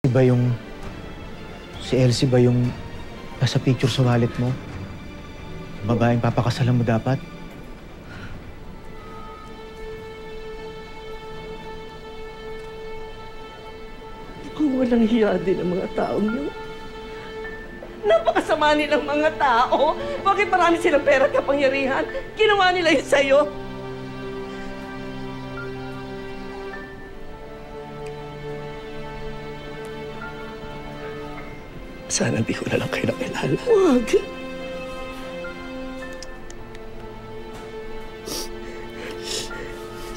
ba yung... Si Elsie ba yung nasa picture sa wallet mo? Babaeng papakasalan mo dapat? Ang walang hiya din ang mga taong yun. Napakasama nilang mga tao. Bakit marami silang pera at kapangyarihan? Ginawa nila yun sa'yo. Sana di ko na lang kayo nakilala. Huwag.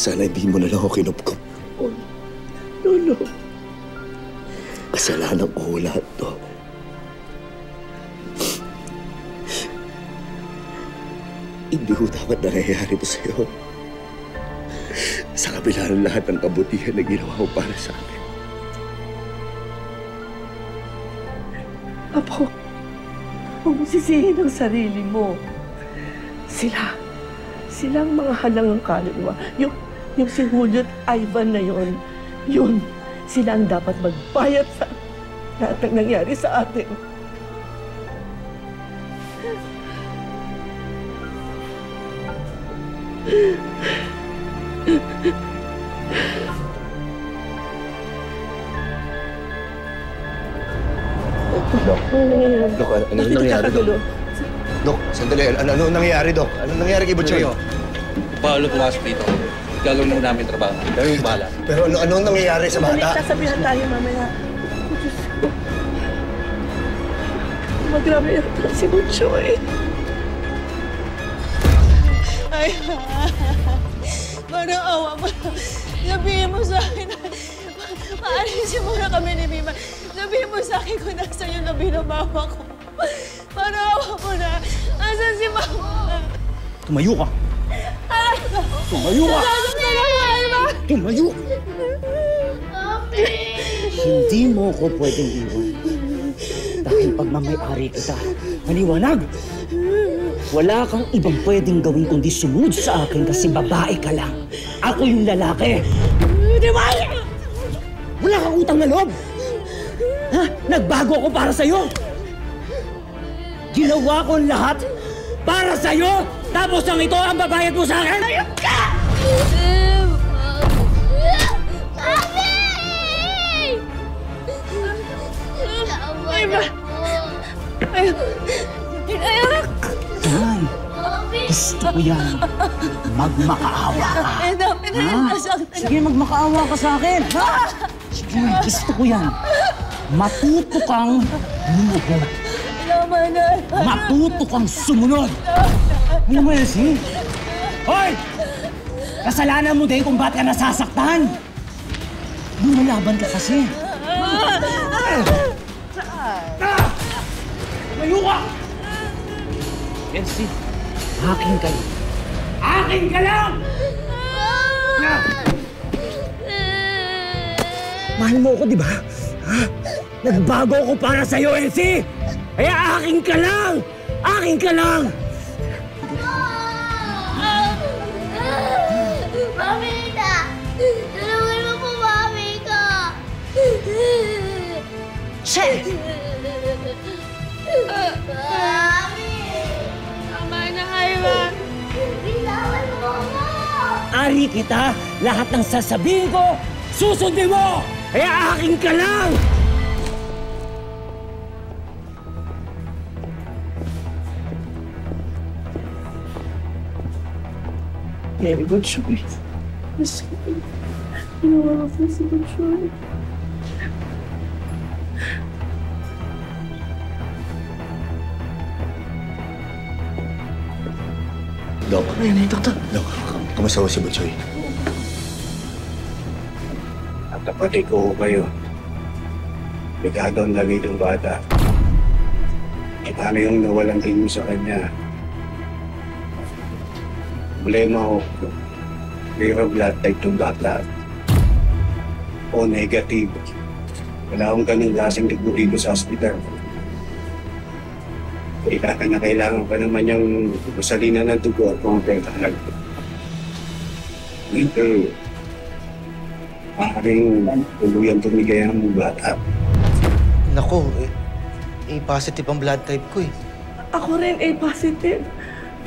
Sana hindi mo na lang ako kinupkup. Oh, no. Kasalanan ko lahat to. Hindi ko dapat nangyayari to sa'yo. Sa kabila ng lahat ng kabutihan na ginawa ko para sa akin. Apo, huwag mo sisihin ang sarili mo. Silang mga halangang kaluluwa. Yung si Julio at Ivan na yun, sila ang dapat magbayad sa lahat ng nangyari sa atin. Dok, ano nangyari, Dok? Dok, sandali. Ano nangyari, Dok? Ano nangyari kay Butchoy? Paolo pumasok dito. Gagawin mo namin trabaho. Gawin bala. Pero ano nangyayari sa bata? Sasabihan tayo mamaya. Oh, Diyos ko. Magrabe yata si Butchoy. Ay, parang awa mo. Sabihin mo sa akin na maalisin mo na kami ni Mima. Sabihin mo sa akin kung nasa iyo na binabawa ko. Parang awa mo na. Asan si Mama? Tumayo ka! Tumayo ka! Tumayo! Hindi mo ko pwedeng iwan. Dahil pag mamay-ari kita, maliwanag! Wala kang ibang pwedeng gawin kundi sumunod sa akin kasi babae ka lang. Ako yung lalaki. Di ba? Wala kang utang na loob! Ha? Nagbago ako para sa'yo! Ginawa ko ang lahat para sa'yo! Tapos ang ito ang babayad mo sa akin! Ayun ka! Mami! Ay, ba? Ay, Yan! Gusto ko yan. Magmakaawa ka. Ha? Sige, magmakaawa ka sa akin. Ha? Sige, gusto ko yan. Matuto kang lumuhod. Matuto kang sumunod. Hindi mo yan, si? Hoy! Kasalanan mo din kung ba't ka nasasaktan. Lumalaban ka kasi. Mayo ka! Elsie, akin ka lang. Akin ka lang! Mahal mo ako, di ba? Ha? Nagbago ako para sa'yo, Elsie! Kaya akin ka lang! Akin ka lang! Mamita! Tulungan mo po mami ko! Che! Mami! Tama na kayo, ma. Bitawan mo ako! Ari kita, lahat ng sasabihin ko, susundin mo! Kaya akin ka lang! Very good choice. Mas ginawa ko si Butchoy. Dok. Ay, doktor. Dok, kamusta ko si Butchoy? At kapatid ko kayo. Ligado ang lagi ng bata. Paano yung nawalang tingin mo sa kanya? Problema ko, zero blood type itong bata. O negative. Wala akong ganun klaseng tigbo dito sa hospital. Kailangan pa naman yung masalina ng dugo at mga pagkalag. Dito, maaaring tuluyan tumigay ang bata. Nako, positive ang blood type ko eh. Ako rin A-positive.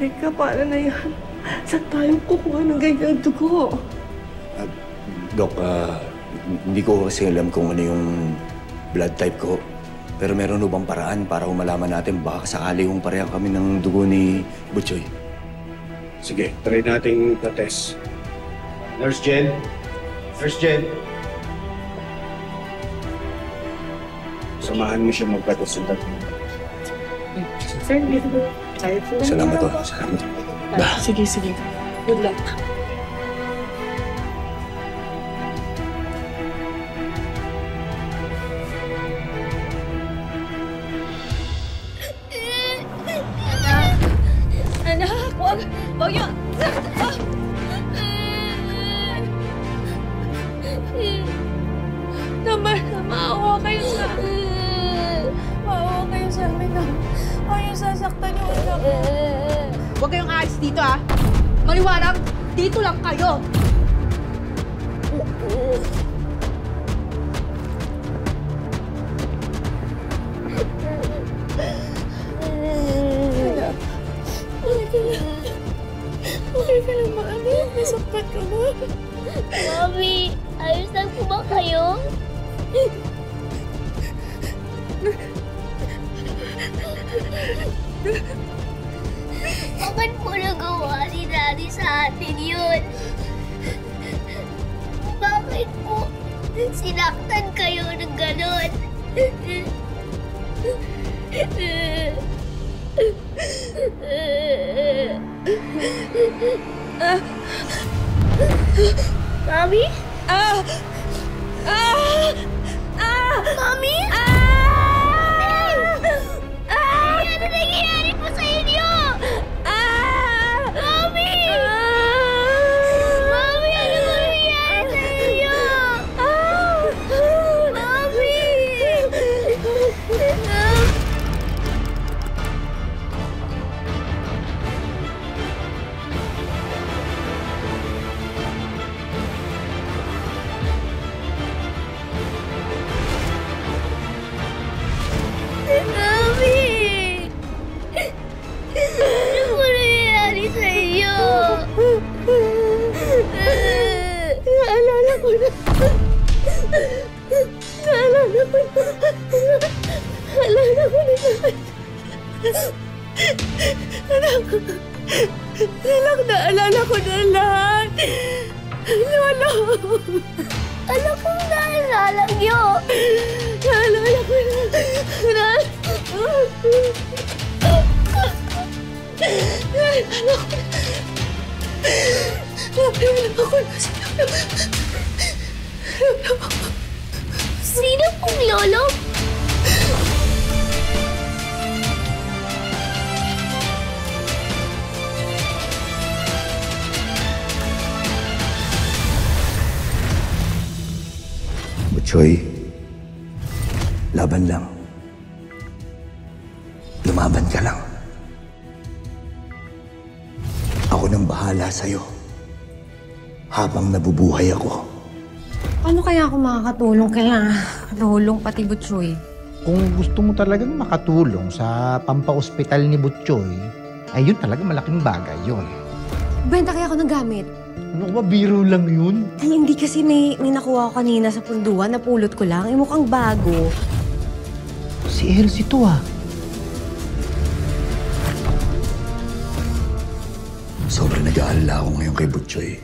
Teka, paano na yan? Saan tayo kukuha ng ganyan dugo? Dok, hindi ko kasi alam kung ano yung blood type ko. Pero meron bang paraan para malaman natin baka sakali kung pareha kami ng dugo ni Butchoy? Sige, try nating pa-test. Nurse Jen? Nurse Jen? Samahan mo siya magpa-test ng tatlo. Sir, dito ba? Salamat to. Salamat. Sige, sige. Good luck. Anak, wag niyo. Naman, maawa kayo sa amin. Maawa kayo sa amin. Huwag niyo sasaktan yung anak ko. Huwag kayong aalis dito, ha? Maliwanag, dito lang kayo. Okay ka lang ba, anak? Nasaktan ka ba? Mami, ayos lang po ba kayo? Bakit po nagawa ni Daddy sa atin yun? Bakit po sinaktan kayo ng ganon? Mami? Mami? Ano nangyayari po sa inyo? Mami! Mami, ano nangyayari sa inyo? Mami! Mami! Ano po nangyayari sa iyo? Naalala ko na. Naalala ko na. Naalala ko na. Anak, naalala ko na lahat. Lolo. Ano pong naalala niyo? Naalala ko na. Naalala ko na. Sino pong lolo? Butchoy, laban lang. Lumaban ka lang. Ako nang bahala sa'yo. Habang nabubuhay ako. Paano kaya ako makakatulong kaya Lolong pati Butchoy? Kung gusto mo talagang makatulong sa pampa-ospital ni Butchoy, ay yun talaga malaking bagay yun. Benta kaya ako ng gamit? Ano ba, biro lang yun? Ay, hindi kasi may nakuha ko kanina sa punduan, napulot ko lang. Ay, mukhang bago. Si Elsie to ah. Sobrang nag-aalala ako ngayon kay Butchoy.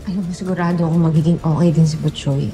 Alam mo, sigurado ako magiging okay din si Butchoy.